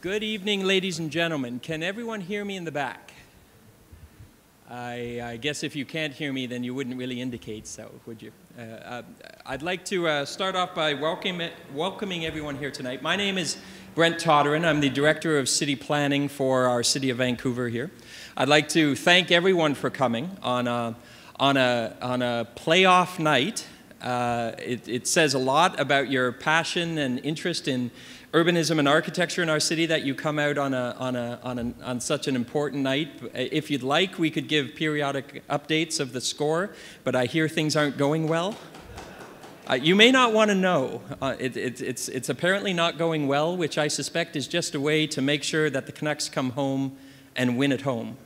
Good evening, ladies and gentlemen. Can everyone hear me in the back? I guess if you can't hear me, then you wouldn't really indicate so, would you? I'd like to start off by welcoming everyone here tonight. My name is Brent Todderan. I'm the Director of City Planning for our City of Vancouver here. I'd like to thank everyone for coming on a playoff night. It says a lot about your passion and interest in urbanism and architecture in our city that you come out on such an important night. If you'd like, we could give periodic updates of the score, but I hear things aren't going well. You may not want to know. It's apparently not going well, which I suspect is just a way to make sure that the Canucks come home and win at home.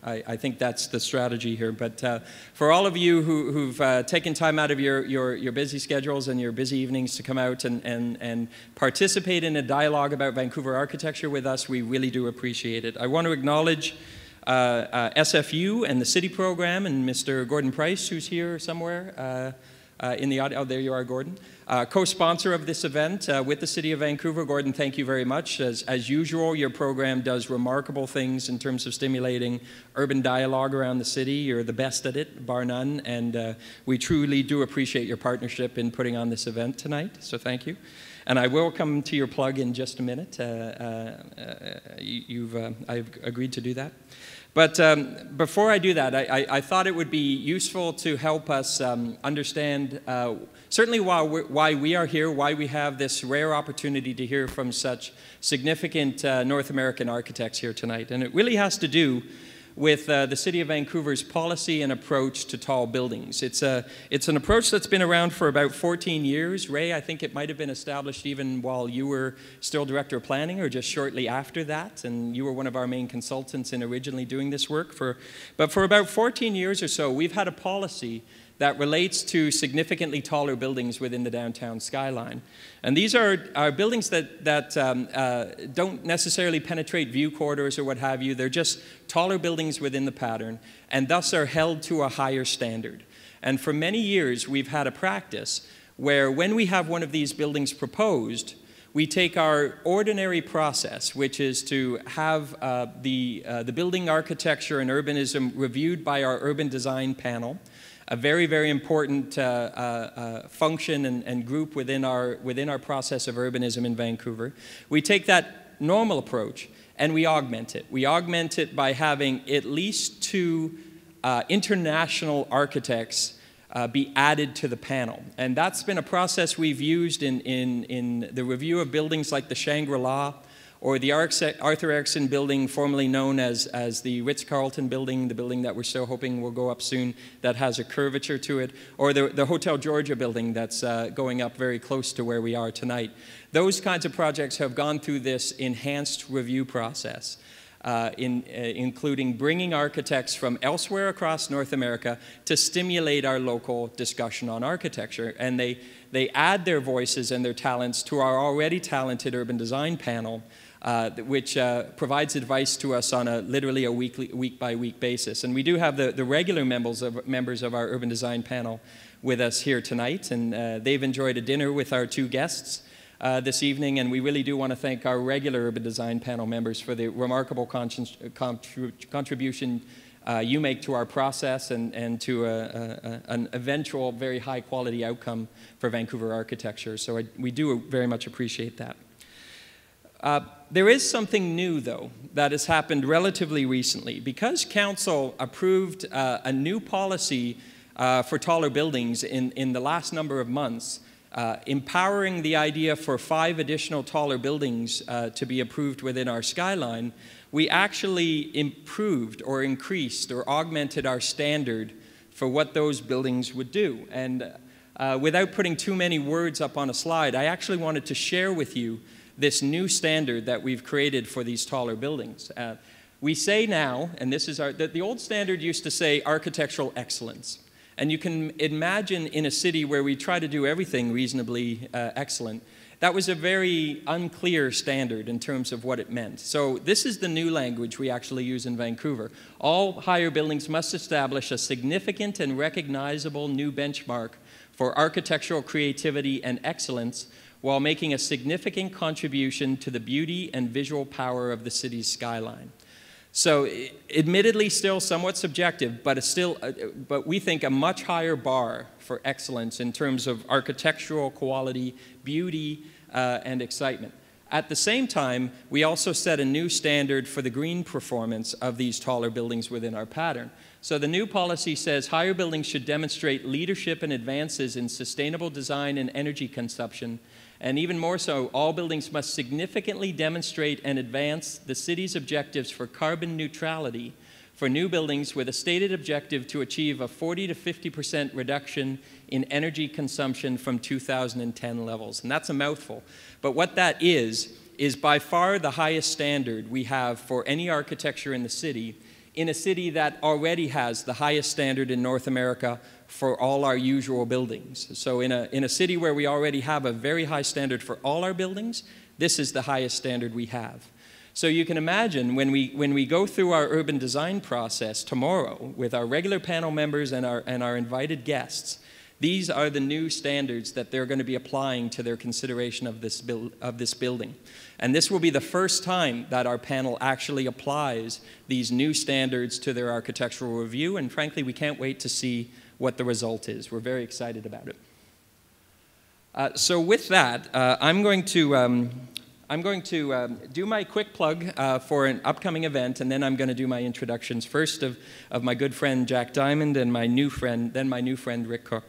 I think that's the strategy here. But for all of you who've taken time out of your busy schedules and your busy evenings to come out and participate in a dialogue about Vancouver architecture with us, we really do appreciate it. I want to acknowledge SFU and the City Program and Mr. Gordon Price, who's here somewhere in the audience. Oh, there you are, Gordon. Co-sponsor of this event with the City of Vancouver. Gordon, thank you very much. As usual, your program does remarkable things in terms of stimulating urban dialogue around the city. You're the best at it, bar none, and we truly do appreciate your partnership in putting on this event tonight, so thank you. And I will come to your plug in just a minute. I've agreed to do that. But before I do that, I thought it would be useful to help us understand certainly why we are here, why we have this rare opportunity to hear from such significant North American architects here tonight. And it really has to do with the City of Vancouver's policy and approach to tall buildings. It's an approach that's been around for about 14 years. Ray, I think it might have been established even while you were still Director of Planning or just shortly after that, and you were one of our main consultants in originally doing this work. But for about 14 years or so, we've had a policy that relates to significantly taller buildings within the downtown skyline. And these are buildings that don't necessarily penetrate view corridors or what have you. They're just taller buildings within the pattern, and thus are held to a higher standard. And for many years, we've had a practice where when we have one of these buildings proposed, we take our ordinary process, which is to have the building architecture and urbanism reviewed by our urban design panel, a very, very important function and group within our process of urbanism in Vancouver. We take that normal approach and we augment it. We augment it by having at least 2 international architects be added to the panel. And that's been a process we've used in the review of buildings like the Shangri-La, or the Arthur Erickson building, formerly known as the Ritz-Carlton building, the building that we're so hoping will go up soon, that has a curvature to it, or the Hotel Georgia building that's going up very close to where we are tonight. Those kinds of projects have gone through this enhanced review process, including bringing architects from elsewhere across North America to stimulate our local discussion on architecture. And they add their voices and their talents to our already talented urban design panel, which provides advice to us on literally a week-by-week basis. And we do have the regular members of our urban design panel with us here tonight, and they've enjoyed a dinner with our 2 guests this evening, and we really do want to thank our regular urban design panel members for the remarkable contribution you make to our process and to an eventual very high quality outcome for Vancouver architecture. So we do very much appreciate that. There is something new, though, that has happened relatively recently. Because Council approved a new policy for taller buildings in the last number of months, empowering the idea for 5 additional taller buildings to be approved within our skyline, we actually improved or increased or augmented our standard for what those buildings would do. And without putting too many words up on a slide, I actually wanted to share with you this new standard that we've created for these taller buildings. We say now, and this is the old standard used to say architectural excellence. And you can imagine in a city where we try to do everything reasonably excellent, that was a very unclear standard in terms of what it meant. So this is the new language we actually use in Vancouver. All higher buildings must establish a significant and recognizable new benchmark for architectural creativity and excellence while making a significant contribution to the beauty and visual power of the city's skyline. So, admittedly, still somewhat subjective, but but we think a much higher bar for excellence in terms of architectural quality, beauty, and excitement. At the same time, we also set a new standard for the green performance of these taller buildings within our pattern. So the new policy says higher buildings should demonstrate leadership and advances in sustainable design and energy consumption. And even more so, all buildings must significantly demonstrate and advance the city's objectives for carbon neutrality for new buildings with a stated objective to achieve a 40 to 50% reduction in energy consumption from 2010 levels. And that's a mouthful. But what that is by far the highest standard we have for any architecture in the city, in a city that already has the highest standard in North America for all our usual buildings. So in a city where we already have a very high standard for all our buildings, this is the highest standard we have. So you can imagine when we go through our urban design process tomorrow with our regular panel members and our invited guests, these are the new standards that they're going to be applying to their consideration of this building. And this will be the first time that our panel actually applies these new standards to their architectural review, and frankly, we can't wait to see what the result is. We're very excited about it. So with that, I'm going to do my quick plug for an upcoming event, and then I'm going to do my introductions first of my good friend Jack Diamond and my new friend Rick Cook.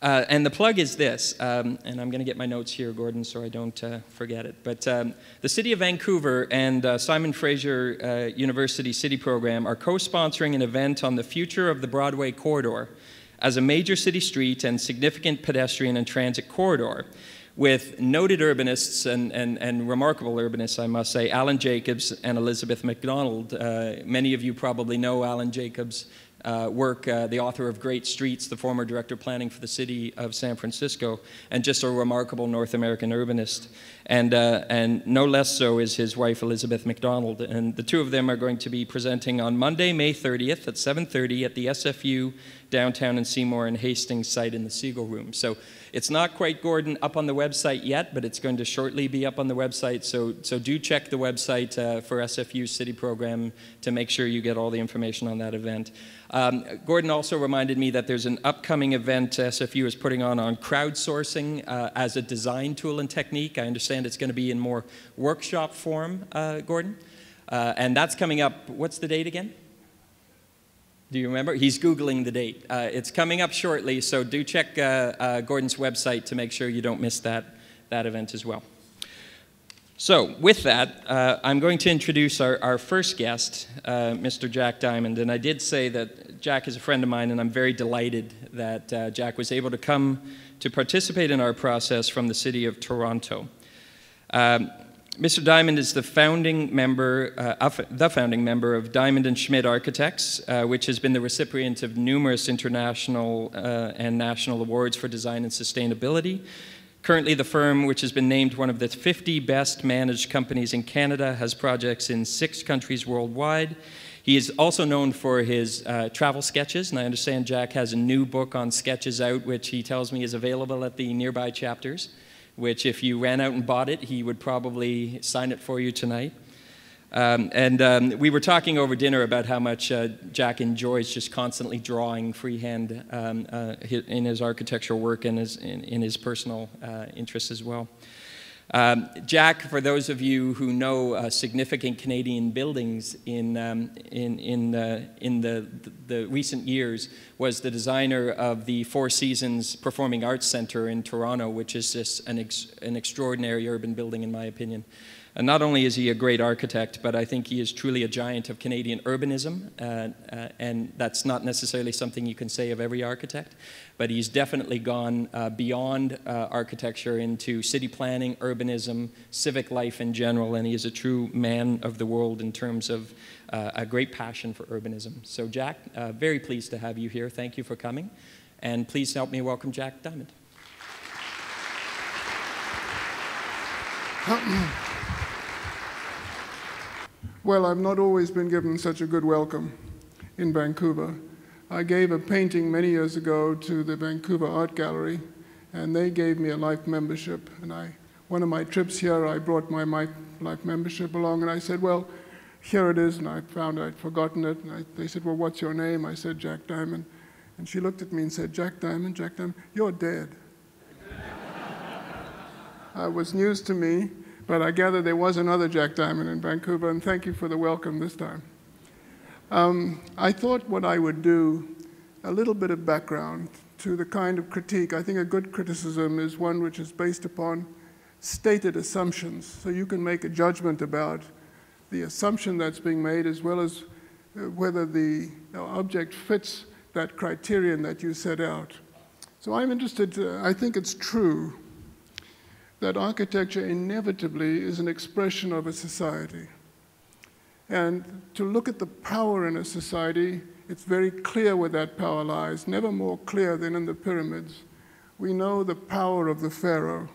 And the plug is this, and I'm going to get my notes here, Gordon, so I don't forget it. But the City of Vancouver and Simon Fraser University City Program are co-sponsoring an event on the future of the Broadway corridor as a major city street and significant pedestrian and transit corridor, with noted urbanists and remarkable urbanists, I must say, Alan Jacobs and Elizabeth MacDonald. Many of you probably know Alan Jacobs' work, the author of Great Streets, the former director of planning for the city of San Francisco, and just a remarkable North American urbanist. And no less so is his wife, Elizabeth MacDonald. And the two of them are going to be presenting on Monday, May 30th at 7:30 at the SFU downtown in Seymour and Hastings site in the Siegel Room. So it's not quite, Gordon, up on the website yet, but it's going to shortly be up on the website. So do check the website for SFU's city program to make sure you get all the information on that event. Gordon also reminded me that there's an upcoming event SFU is putting on crowdsourcing as a design tool and technique. I understand it's going to be in more workshop form, Gordon. And that's coming up, what's the date again? Do you remember? He's Googling the date. It's coming up shortly, so do check Gordon's website to make sure you don't miss that event as well. So with that, I'm going to introduce our first guest, Mr. Jack Diamond. And I did say that Jack is a friend of mine, and I'm very delighted that Jack was able to come to participate in our process from the city of Toronto. Mr. Diamond is the founding member of Diamond and Schmitt Architects, which has been the recipient of numerous international and national awards for design and sustainability. Currently, the firm, which has been named one of the 50 best managed companies in Canada, has projects in 6 countries worldwide. He is also known for his travel sketches, and I understand Jack has a new book on sketches out, which he tells me is available at the nearby chapters, which if you ran out and bought it, he would probably sign it for you tonight. We were talking over dinner about how much Jack enjoys just constantly drawing freehand in his architectural work and in his personal interests as well. Jack, for those of you who know significant Canadian buildings in the recent years, was the designer of the Four Seasons Performing Arts Centre in Toronto, which is just an extraordinary urban building in my opinion. And not only is he a great architect, but I think he is truly a giant of Canadian urbanism, and that's not necessarily something you can say of every architect, but he's definitely gone beyond architecture into city planning, urbanism, civic life in general, and he is a true man of the world in terms of a great passion for urbanism. So Jack, very pleased to have you here. Thank you for coming, and please help me welcome Jack Diamond. Well, I've not always been given such a good welcome in Vancouver. I gave a painting many years ago to the Vancouver Art Gallery, and they gave me a life membership. And one of my trips here, I brought my life membership along, and I said, well, here it is, and I found I'd forgotten it. And they said, well, what's your name? I said, Jack Diamond. And she looked at me and said, Jack Diamond, you're dead. It was news to me, but I gather there was another Jack Diamond in Vancouver, and thank you for the welcome this time. I thought what I would do, a little bit of background to the kind of critique. I think a good criticism is one which is based upon stated assumptions, so you can make a judgment about the assumption that's being made as well as whether the object fits that criterion that you set out. So I'm interested, I think it's true that architecture inevitably is an expression of a society. And to look at the power in a society, it's very clear where that power lies, never more clear than in the pyramids. We know the power of the pharaoh.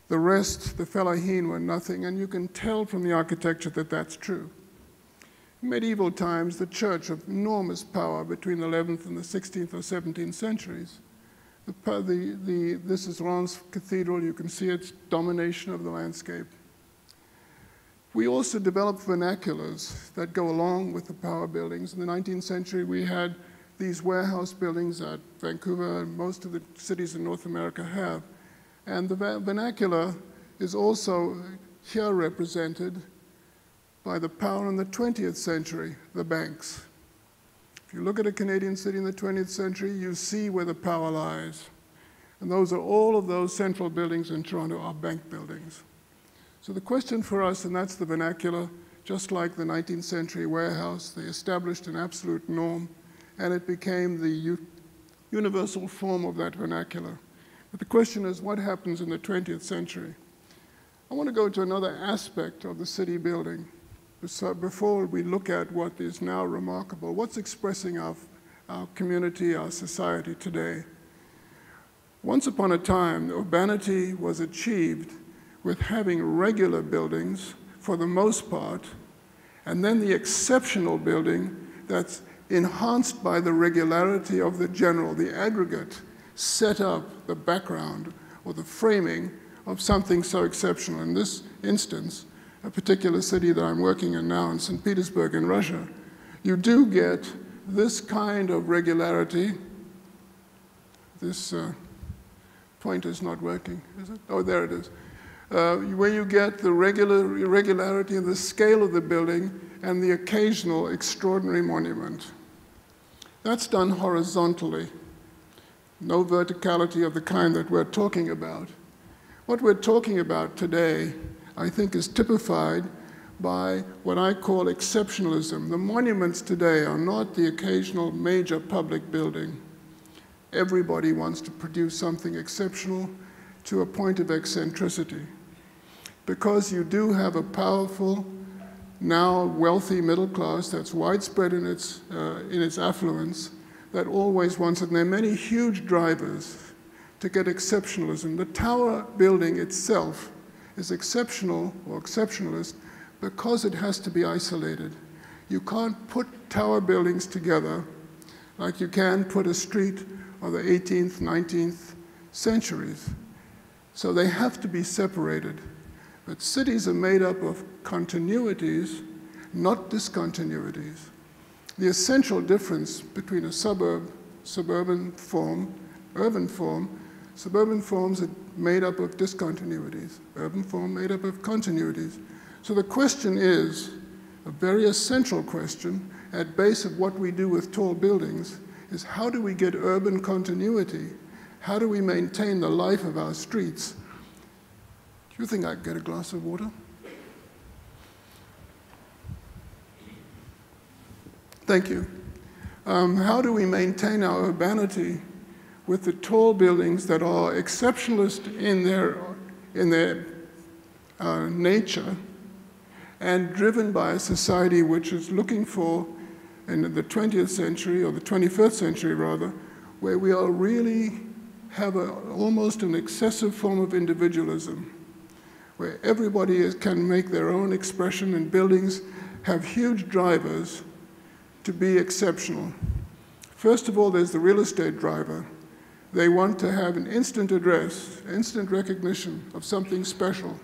The rest, the fellaheen, were nothing, and you can tell from the architecture that that's true. In medieval times, the church of enormous power between the 11th and the 16th or 17th centuries. This is Reims Cathedral. You can see its domination of the landscape. We also developed vernaculars that go along with the power buildings. In the 19th century, we had these warehouse buildings that Vancouver and most of the cities in North America have. And the vernacular is also here represented by the power in the 20th century, the banks. If you look at a Canadian city in the 20th century, you see where the power lies. And all of those central buildings in Toronto are bank buildings. So the question for us, and that's the vernacular, just like the 19th century warehouse, they established an absolute norm, and it became the universal form of that vernacular. But the question is, what happens in the 20th century? I want to go to another aspect of the city building before we look at what is now remarkable. What's expressing our community, our society today? Once upon a time, urbanity was achieved with having regular buildings for the most part, and then the exceptional building that's enhanced by the regularity of the general, the aggregate, set up the background or the framing of something so exceptional. In this instance, a particular city that I'm working in now in St. Petersburg in Russia, you do get this kind of regularity. This pointer's not working, is it? Oh, there it is. Where you get the irregularity in the scale of the building and the occasional extraordinary monument. That's done horizontally. No verticality of the kind that we're talking about. What we're talking about today, I think, is typified by what I call exceptionalism. The monuments today are not the occasional major public building. Everybody wants to produce something exceptional to a point of eccentricity. Because you do have a powerful, now wealthy middle class that's widespread in its affluence, that always wants it. And there are many huge drivers to get exceptionalism. The tower building itself is exceptional or exceptionalist because it has to be isolated. You can't put tower buildings together like you can put a street of the 18th, 19th centuries. So they have to be separated. But cities are made up of continuities, not discontinuities. The essential difference between a suburban form, urban form, suburban forms are made up of discontinuities, urban form made up of continuities. So the question is, a very essential question at base of what we do with tall buildings is how do we get urban continuity? How do we maintain the life of our streets? Do you think I could get a glass of water? Thank you. How do we maintain our urbanity with the tall buildings that are exceptionalist in their nature and driven by a society which is looking for, in the 20th century, or the 21st century rather, where we are really have almost an excessive form of individualism, where everybody can make their own expression, and buildings have huge drivers to be exceptional. First of all, there's the real estate driver. They want to have an instant address, instant recognition of something special.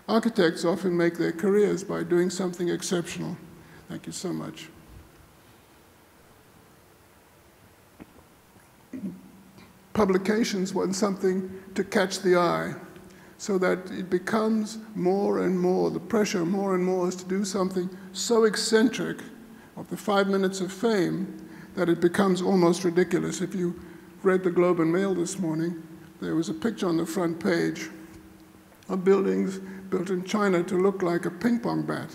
Architects often make their careers by doing something exceptional. Thank you so much. Publications want something to catch the eye, so that it becomes more and more, the pressure more and more is to do something so eccentric of the 5 minutes of fame that it becomes almost ridiculous. If you read the Globe and Mail this morning, there was a picture on the front page of buildings built in China to look like a ping pong bat.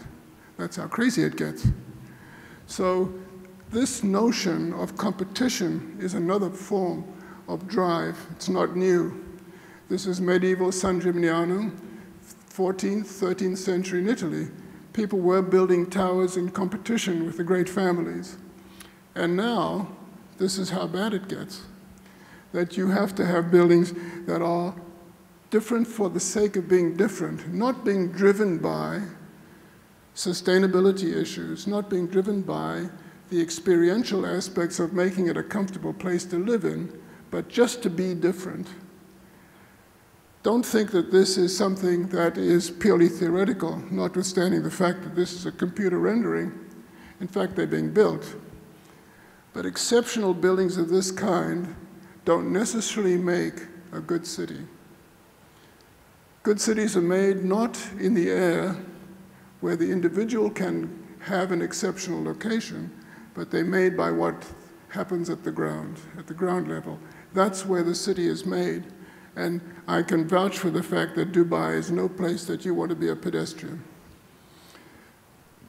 That's how crazy it gets. So this notion of competition is another form of drive. It's not new. This is medieval San Gimignano, 14th, 13th century in Italy. People were building towers in competition with the great families. And now, this is how bad it gets. That you have to have buildings that are different for the sake of being different, not being driven by sustainability issues, not being driven by the experiential aspects of making it a comfortable place to live in, but just to be different. Don't think that this is something that is purely theoretical, notwithstanding the fact that this is a computer rendering. In fact, they're being built. But exceptional buildings of this kind don't necessarily make a good city. Good cities are made not in the air, where the individual can have an exceptional location, but they're made by what happens at the ground level. That's where the city is made. And I can vouch for the fact that Dubai is no place that you want to be a pedestrian.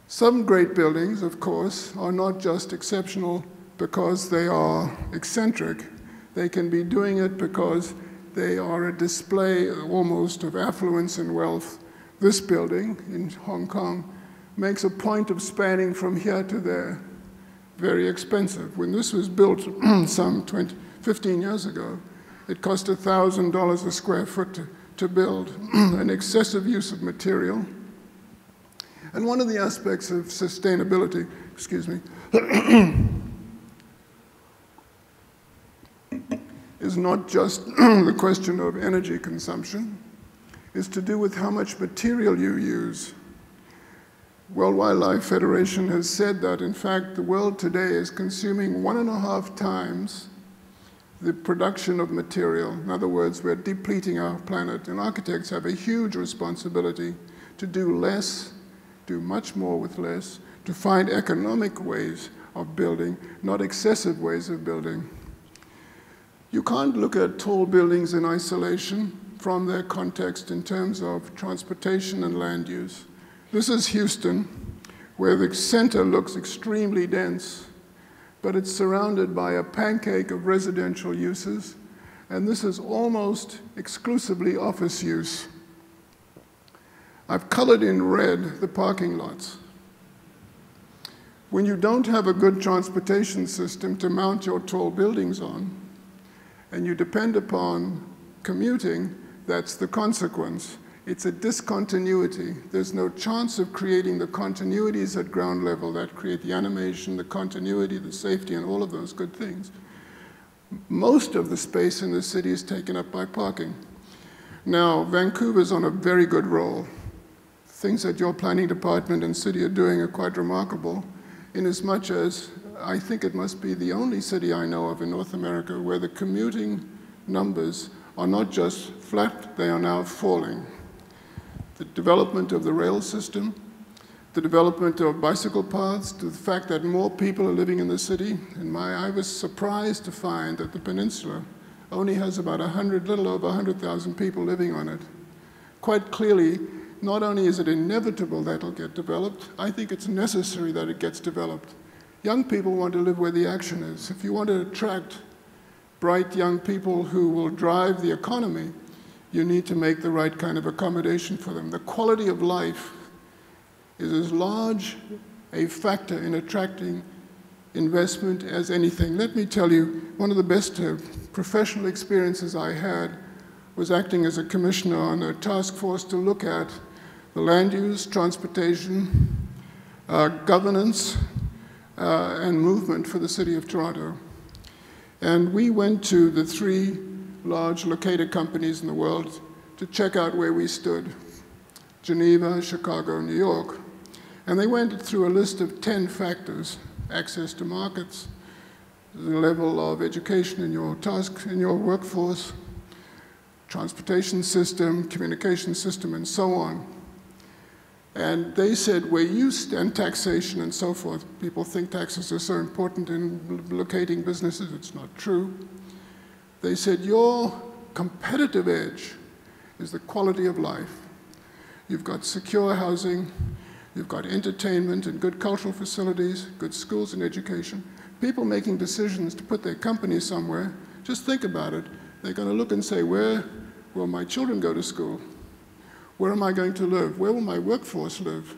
Some great buildings, of course, are not just exceptional because they are eccentric. They can be doing it because they are a display almost of affluence and wealth. This building in Hong Kong makes a point of spanning from here to there. Very expensive. When this was built some 15 years ago, it cost $1,000 a square foot to build, an excessive use of material. And one of the aspects of sustainability, is not just the question of energy consumption, is to do with how much material you use. World Wildlife Federation has said that, in fact, the world today is consuming 1.5 times the production of material. In other words, we're depleting our planet, and architects have a huge responsibility to do less, do much more with less, to find economic ways of building, not excessive ways of building. You can't look at tall buildings in isolation from their context in terms of transportation and land use. This is Houston, where the center looks extremely dense, but it's surrounded by a pancake of residential uses, and this is almost exclusively office use. I've colored in red the parking lots. When you don't have a good transportation system to mount your tall buildings on, and you depend upon commuting, that's the consequence. It's a discontinuity. There's no chance of creating the continuities at ground level that create the animation, the continuity, the safety, and all of those good things. Most of the space in the city is taken up by parking. Now, Vancouver's on a very good roll. Things that your planning department and city are doing are quite remarkable, in as much as I think it must be the only city I know of in North America where the commuting numbers are not just flat, they are now falling. The development of the rail system, the development of bicycle paths, to the fact that more people are living in the city. I was surprised to find that the peninsula only has about little over 100,000 people living on it. Quite clearly, not only is it inevitable that it'll get developed, I think it's necessary that it gets developed. Young people want to live where the action is. If you want to attract bright young people who will drive the economy, you need to make the right kind of accommodation for them. The quality of life is as large a factor in attracting investment as anything. Let me tell you, one of the best professional experiences I had was acting as a commissioner on a task force to look at the land use, transportation, governance, and movement for the City of Toronto. And we went to the 3 large locator companies in the world to check out where we stood: Geneva, Chicago, New York. And they went through a list of 10 factors: access to markets, the level of education in your task, in your workforce, transportation system, communication system, and so on. And they said, where you stand, taxation and so forth. People think taxes are so important in locating businesses. It's not true. They said, your competitive edge is the quality of life. You've got secure housing, you've got entertainment and good cultural facilities, good schools and education. People making decisions to put their company somewhere, just think about it. They're going to look and say, where will my children go to school? Where am I going to live? Where will my workforce live?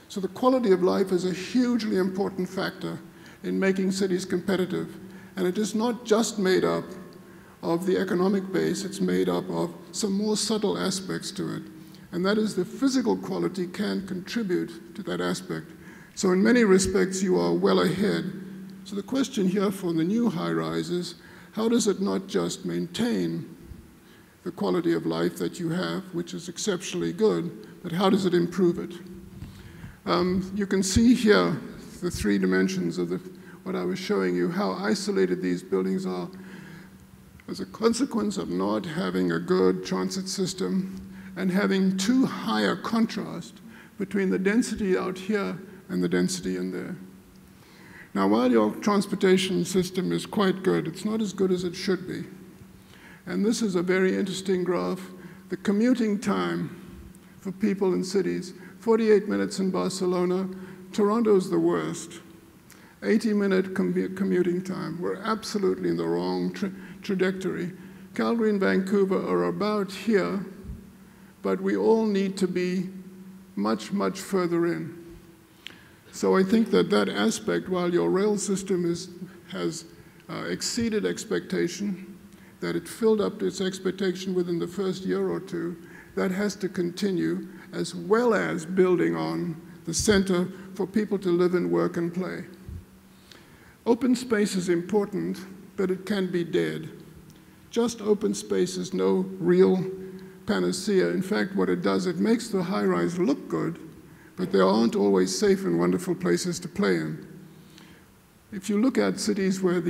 So the quality of life is a hugely important factor in making cities competitive. And it is not just made up of the economic base, it's made up of some more subtle aspects to it. And that is the physical quality can contribute to that aspect. So in many respects, you are well ahead. So the question here for the new high-rise is, how does it not just maintain the quality of life that you have, which is exceptionally good, but how does it improve it? You can see here the 3 dimensions of what I was showing you, how isolated these buildings are as a consequence of not having a good transit system and having too high a contrast between the density out here and the density in there. Now, while your transportation system is quite good, it's not as good as it should be. And this is a very interesting graph. The commuting time for people in cities, 48 minutes in Barcelona. Toronto's the worst. 80-minute commuting time. We're absolutely in the wrong trajectory. Calgary and Vancouver are about here, but we all need to be much, much further in. So I think that that aspect, while your rail system has exceeded expectation, that it filled up to its expectation within the first year or 2, that has to continue, as well as building on the center for people to live and work and play. Open space is important, but it can be dead. Just open space is no real panacea. In fact, what it does, it makes the high-rise look good, but they aren't always safe and wonderful places to play in. If you look at cities where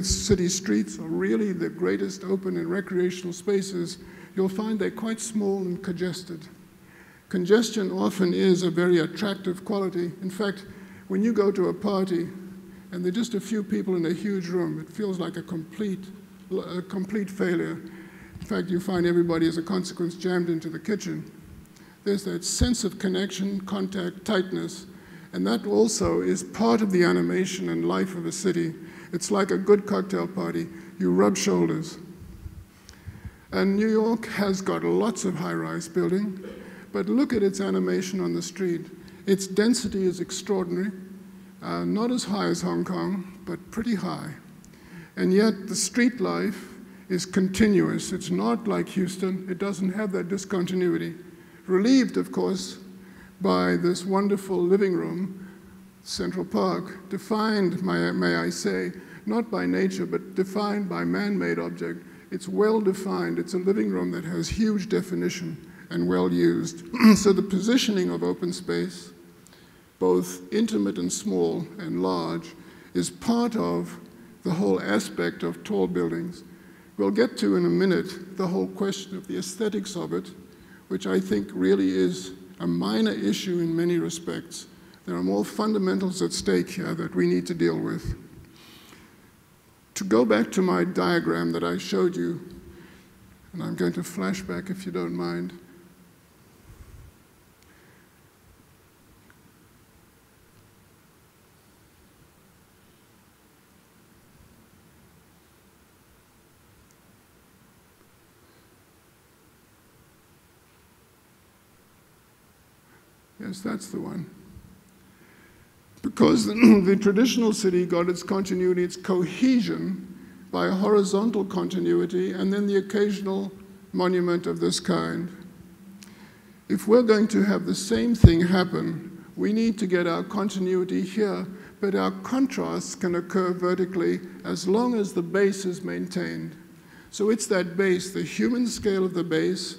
city streets are really the greatest open and recreational spaces, you'll find they're quite small and congested. Congestion often is a very attractive quality. In fact, when you go to a party and there are just a few people in a huge room, it feels like a complete failure. In fact, you find everybody as a consequence jammed into the kitchen. There's that sense of connection, contact, tightness, and that also is part of the animation and life of a city. It's like a good cocktail party. You rub shoulders. And New York has got lots of high-rise building, but look at its animation on the street. Its density is extraordinary, not as high as Hong Kong, but pretty high. And yet the street life is continuous. It's not like Houston. It doesn't have that discontinuity. Relieved, of course, by this wonderful living room, Central Park, defined, may I say, not by nature, but defined by man-made object. It's well defined. It's a living room that has huge definition and well used. So the positioning of open space, both intimate and small and large, is part of the whole aspect of tall buildings. We'll get to in a minute the whole question of the aesthetics of it, which I think really is a minor issue in many respects. There are more fundamentals at stake here that we need to deal with. To go back to my diagram that I showed you, and I'm going to flash back if you don't mind. Yes, that's the one. Because the traditional city got its continuity, its cohesion, by a horizontal continuity, and then the occasional monument of this kind. If we're going to have the same thing happen, we need to get our continuity here, but our contrasts can occur vertically as long as the base is maintained. So it's that base, the human scale of the base.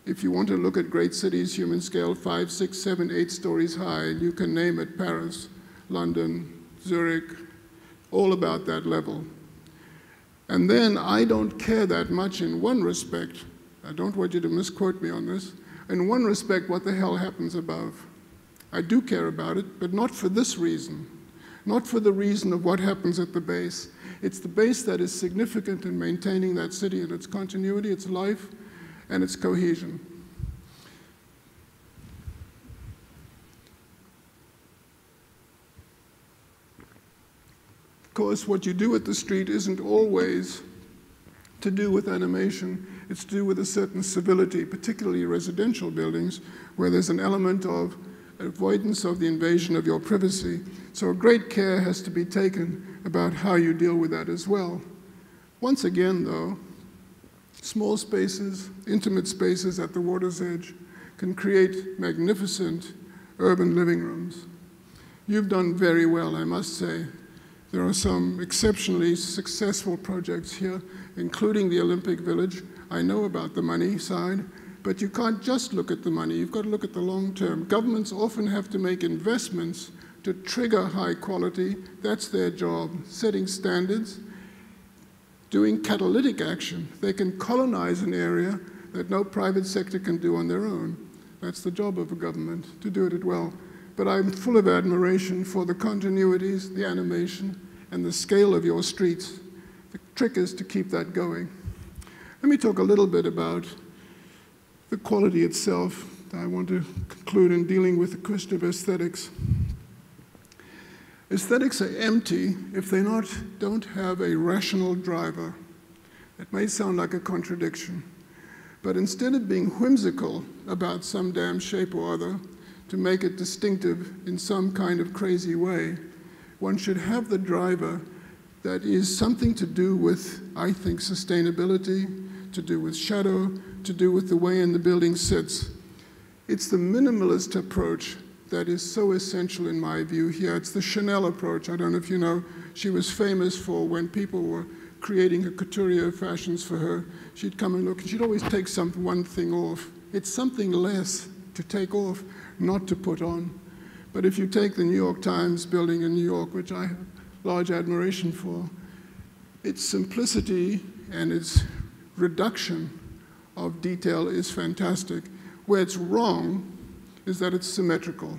If you want to look at great cities, human scale 5, 6, 7, 8 stories high, you can name it Paris, London, Zurich, all about that level. And then I don't care that much in one respect. I don't want you to misquote me on this. In one respect, what the hell happens above? I do care about it, but not for this reason. Not for the reason of what happens at the base. It's the base that is significant in maintaining that city and its continuity, its life, and its cohesion. Of course, what you do at the street isn't always to do with animation. It's to do with a certain civility, particularly residential buildings, where there's an element of avoidance of the invasion of your privacy. So great care has to be taken about how you deal with that as well. Once again, though, small spaces, intimate spaces at the water's edge can create magnificent urban living rooms. You've done very well, I must say. There are some exceptionally successful projects here, including the Olympic Village. I know about the money side, but you can't just look at the money. You've got to look at the long term. Governments often have to make investments to trigger high quality. That's their job, setting standards, doing catalytic action. They can colonize an area that no private sector can do on their own. That's the job of a government, to do it well. But I'm full of admiration for the continuities, the animation, and the scale of your streets. The trick is to keep that going. Let me talk a little bit about the quality itself. I want to conclude in dealing with the question of aesthetics. Aesthetics are empty if they don't have a rational driver. It may sound like a contradiction, but instead of being whimsical about some damn shape or other, to make it distinctive in some kind of crazy way, one should have the driver that is something to do with, I think, sustainability, to do with shadow, to do with the way in the building sits. It's the minimalist approach that is so essential in my view here. It's the Chanel approach. I don't know if you know, she was famous for when people were creating her couturier fashions for her, she'd come and look, and she'd always take one thing off. It's something less to take off, not to put on. But if you take the New York Times building in New York, which I have large admiration for, its simplicity and its reduction of detail is fantastic. Where it's wrong is that it's symmetrical.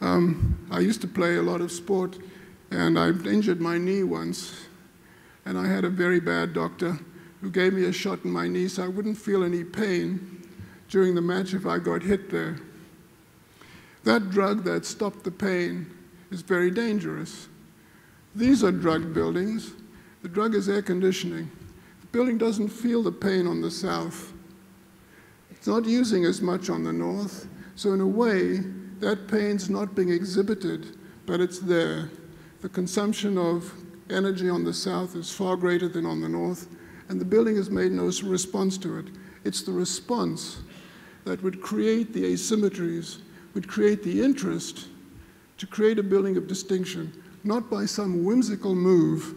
I used to play a lot of sport, and I injured my knee once, and I had a very bad doctor who gave me a shot in my knee so I wouldn't feel any pain during the match if I got hit there. That drug that stopped the pain is very dangerous. These are drug buildings. The drug is air conditioning. The building doesn't feel the pain on the south. It's not using as much on the north. So in a way, that pain's not being exhibited, but it's there. The consumption of energy on the south is far greater than on the north, and the building has made no response to it. It's the response that would create the asymmetries, would create the interest to create a building of distinction, not by some whimsical move.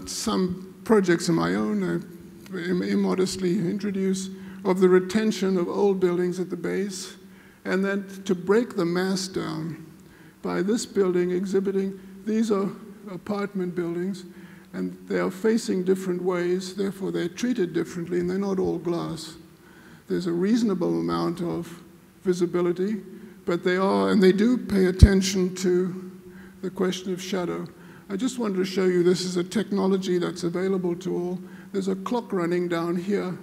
Some projects of my own, immodestly introduce, of the retention of old buildings at the base, and then to break the mass down by this building exhibiting, these are apartment buildings, and they are facing different ways, therefore they're treated differently, and they're not all glass. There's a reasonable amount of visibility, but they do pay attention to the question of shadow. I just wanted to show you this is a technology that's available to all. There's a clock running down here.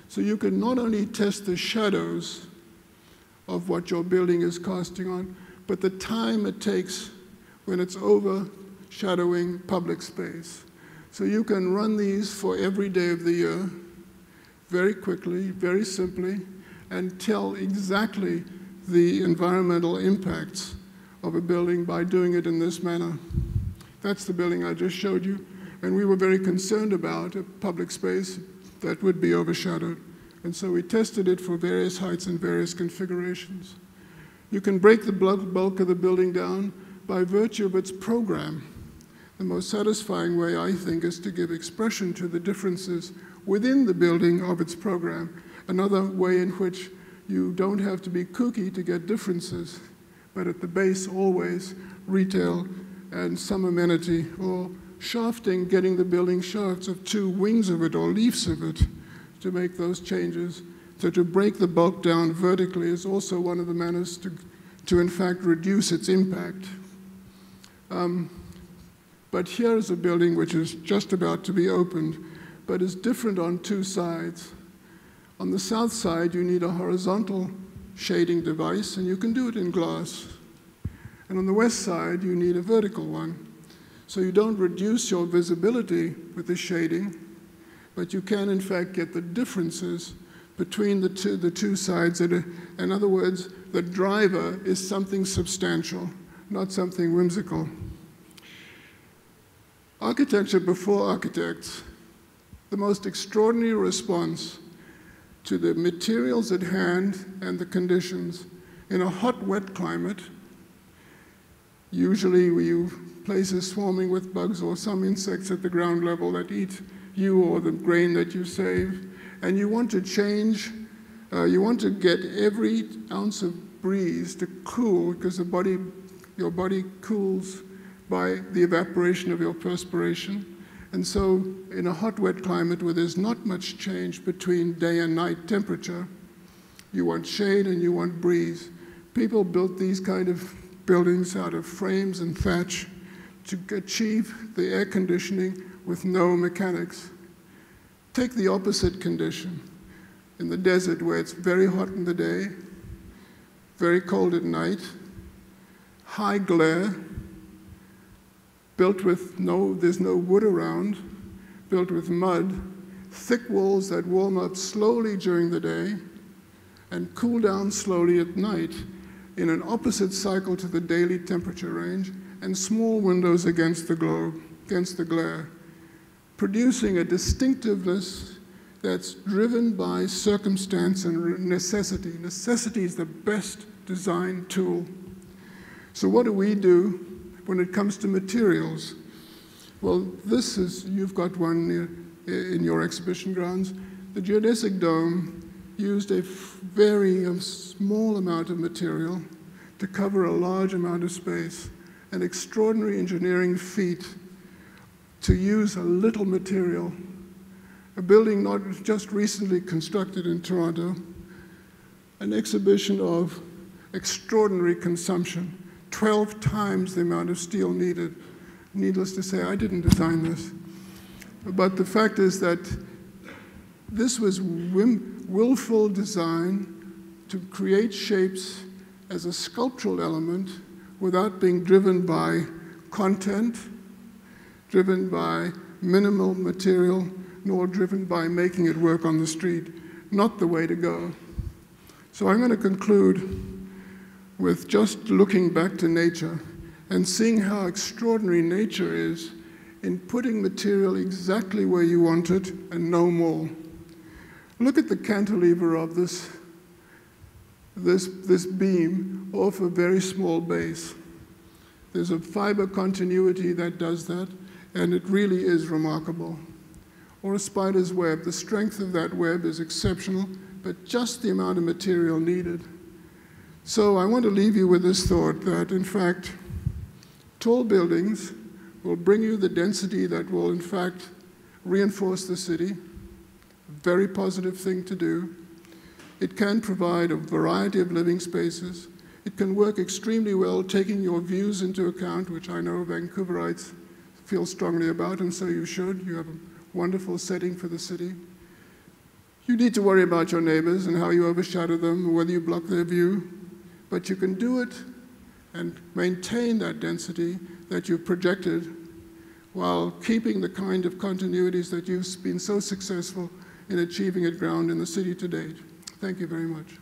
So you can not only test the shadows of what your building is casting on, but the time it takes when it's overshadowing public space. So you can run these for every day of the year, very quickly, very simply, and tell exactly the environmental impacts of a building by doing it in this manner. That's the building I just showed you, and we were very concerned about a public space that would be overshadowed. And so we tested it for various heights and various configurations. You can break the bulk of the building down by virtue of its program. The most satisfying way, I think, is to give expression to the differences within the building of its program. Another way in which you don't have to be kooky to get differences, but at the base always retail and some amenity, or shafting, getting the building shafts of 2 wings of it or leaves of it to make those changes. So to break the bulk down vertically is also one of the manners to in fact reduce its impact. But here is a building which is just about to be opened, but is different on 2 sides. On the south side, you need a horizontal shading device, and you can do it in glass. And on the west side, you need a vertical one. So you don't reduce your visibility with the shading, but you can, in fact, get the differences between the two sides. In other words, the driver is something substantial, not something whimsical. Architecture before architects, the most extraordinary response to the materials at hand and the conditions in a hot, wet climate. Usually you places swarming with bugs or some insects at the ground level that eat you or the grain that you save, and you want to change, you want to get every ounce of breeze to cool, because your body cools by the evaporation of your perspiration. And so in a hot, wet climate where there's not much change between day and night temperature, you want shade and you want breeze. People built these kind of buildings out of frames and thatch to achieve the air conditioning with no mechanics. Take the opposite condition. In the desert where it's very hot in the day, very cold at night, high glare, built with there's no wood around, built with mud, thick walls that warm up slowly during the day and cool down slowly at night in an opposite cycle to the daily temperature range, and small windows against the glare, producing a distinctiveness that's driven by circumstance and necessity. Necessity is the best design tool. So what do we do when it comes to materials? Well, you've got one in your exhibition grounds. The geodesic dome used a very small amount of material to cover a large amount of space, an extraordinary engineering feat to use a little material. A building not just recently constructed in Toronto, an exhibition of extraordinary consumption, 12 times the amount of steel needed. Needless to say, I didn't design this. But the fact is that this was willful design to create shapes as a sculptural element without being driven by content, driven by minimal material, nor driven by making it work on the street. Not the way to go. So I'm going to conclude with just looking back to nature and seeing how extraordinary nature is in putting material exactly where you want it and no more. Look at the cantilever of this beam off a very small base. There's a fiber continuity that does that, and it really is remarkable. Or a spider's web. The strength of that web is exceptional, but just the amount of material needed. So I want to leave you with this thought that, in fact, tall buildings will bring you the density that will, in fact, reinforce the city. A very positive thing to do. It can provide a variety of living spaces. It can work extremely well, taking your views into account, which I know Vancouverites feel strongly about, and so you should. You have a wonderful setting for the city. You need to worry about your neighbors and how you overshadow them, or whether you block their view, but you can do it and maintain that density that you've projected while keeping the kind of continuities that you've been so successful in achieving at ground in the city to date. Thank you very much.